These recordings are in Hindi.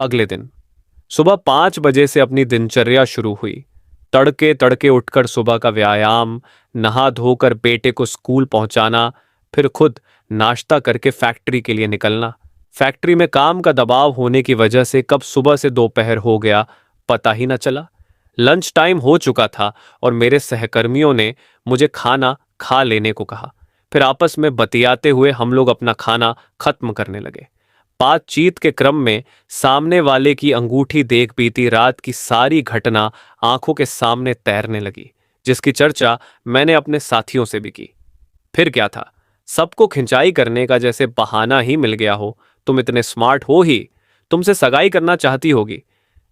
अगले दिन सुबह 5 बजे से अपनी दिनचर्या शुरू हुई। तड़के तड़के उठकर सुबह का व्यायाम, नहा धोकर बेटे को स्कूल पहुंचाना, फिर खुद नाश्ता करके फैक्ट्री के लिए निकलना। फैक्ट्री में काम का दबाव होने की वजह से कब सुबह से दोपहर हो गया पता ही न चला। लंच टाइम हो चुका था और मेरे सहकर्मियों ने मुझे खाना खा लेने को कहा। फिर आपस में बतियाते हुए हम लोग अपना खाना खत्म करने लगे। बातचीत के क्रम में सामने वाले की अंगूठी देख बीती रात की सारी घटना आंखों के सामने तैरने लगी, जिसकी चर्चा मैंने अपने साथियों से भी की। फिर क्या था, सबको खिंचाई करने का जैसे बहाना ही मिल गया हो। तुम इतने स्मार्ट हो ही, तुमसे सगाई करना चाहती होगी,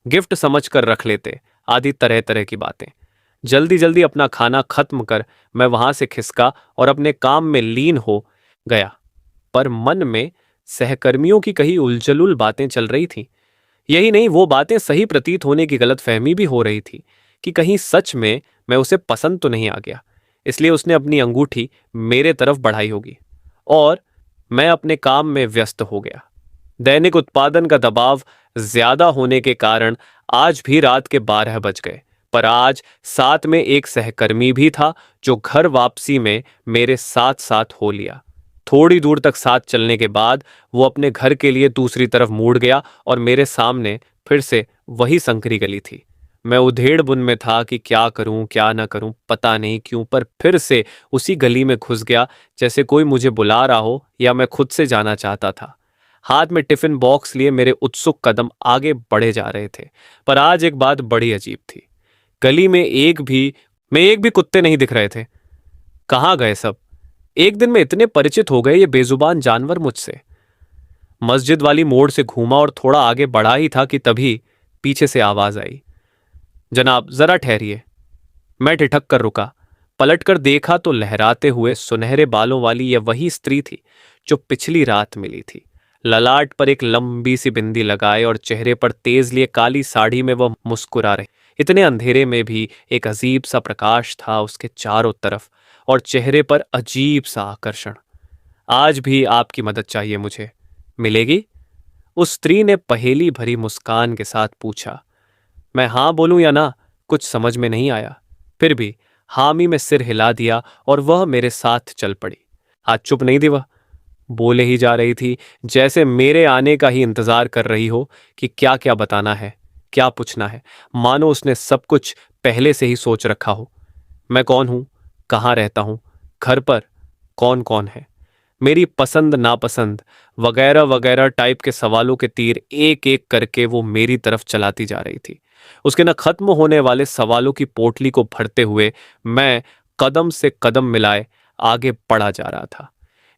गिफ्ट समझ कर रख लेते, आदि तरह तरह की बातें। जल्दी जल्दी अपना खाना खत्म कर मैं वहां से खिसका और अपने काम में लीन हो गया। पर मन में सहकर्मियों की कई उलझुल बातें चल रही थीं। यही नहीं, वो बातें सही प्रतीत होने की गलतफहमी भी हो रही थी कि कहीं सच में मैं उसे पसंद तो नहीं आ गया, इसलिए उसने अपनी अंगूठी मेरे तरफ बढ़ाई होगी। और मैं अपने काम में व्यस्त हो गया। दैनिक उत्पादन का दबाव ज्यादा होने के कारण आज भी रात के 12 बज गए। पर आज साथ में एक सहकर्मी भी था जो घर वापसी में मेरे साथ साथ हो लिया। थोड़ी दूर तक साथ चलने के बाद वो अपने घर के लिए दूसरी तरफ मुड़ गया और मेरे सामने फिर से वही संकरी गली थी। मैं उधेड़ बुन में था कि क्या करूं क्या ना करूं, पता नहीं क्यों, पर फिर से उसी गली में घुस गया, जैसे कोई मुझे बुला रहा हो या मैं खुद से जाना चाहता था। हाथ में टिफिन बॉक्स लिए मेरे उत्सुक कदम आगे बढ़े जा रहे थे। पर आज एक बात बड़ी अजीब थी। गली में एक भी कुत्ते नहीं दिख रहे थे। कहाँ गए सब? एक दिन में इतने परिचित हो गए ये बेजुबान जानवर मुझसे। मस्जिद वाली मोड़ से घूमा और थोड़ा आगे बढ़ा ही था कि तभी पीछे से आवाज आई, जनाब जरा ठहरिए। मैं ठिठक कर रुका। पलटकर देखा तो लहराते हुए सुनहरे बालों वाली यह वही स्त्री थी जो पिछली रात मिली थी। ललाट पर एक लंबी सी बिंदी लगाए और चेहरे पर तेज लिए काली साड़ी में वह मुस्कुरा रही। इतने अंधेरे में भी एक अजीब सा प्रकाश था उसके चारों तरफ और चेहरे पर अजीब सा आकर्षण। आज भी आपकी मदद चाहिए मुझे, मिलेगी? उस स्त्री ने पहेली भरी मुस्कान के साथ पूछा। मैं हाँ बोलूं या ना, कुछ समझ में नहीं आया। फिर भी हामी में सिर हिला दिया और वह मेरे साथ चल पड़ी। आज चुप नहीं थी वह, बोले ही जा रही थी, जैसे मेरे आने का ही इंतजार कर रही हो कि क्या क्या बताना है, क्या पूछना है। मानो उसने सब कुछ पहले से ही सोच रखा हो। मैं कौन हूं, कहाँ रहता हूं, घर पर कौन कौन है, मेरी पसंद नापसंद वगैरह वगैरह टाइप के सवालों के तीर एक एक करके वो मेरी तरफ चलाती जा रही थी। उसके न खत्म होने वाले सवालों की पोटली को भरते हुए मैं कदम से कदम मिलाए आगे बढ़ा जा रहा था।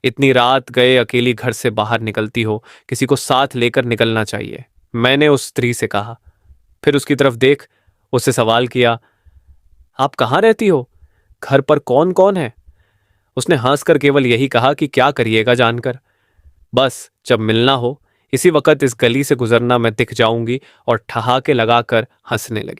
इतनी रात गए अकेली घर से बाहर निकलती हो, किसी को साथ लेकर निकलना चाहिए, मैंने उस स्त्री से कहा। फिर उसकी तरफ देख उससे सवाल किया, आप कहाँ रहती हो, घर पर कौन कौन है? उसने हंसकर केवल यही कहा कि क्या करिएगा जानकर, बस जब मिलना हो इसी वक्त इस गली से गुजरना मैं दिख जाऊंगी, और ठहाके लगाकर हंसने लगी।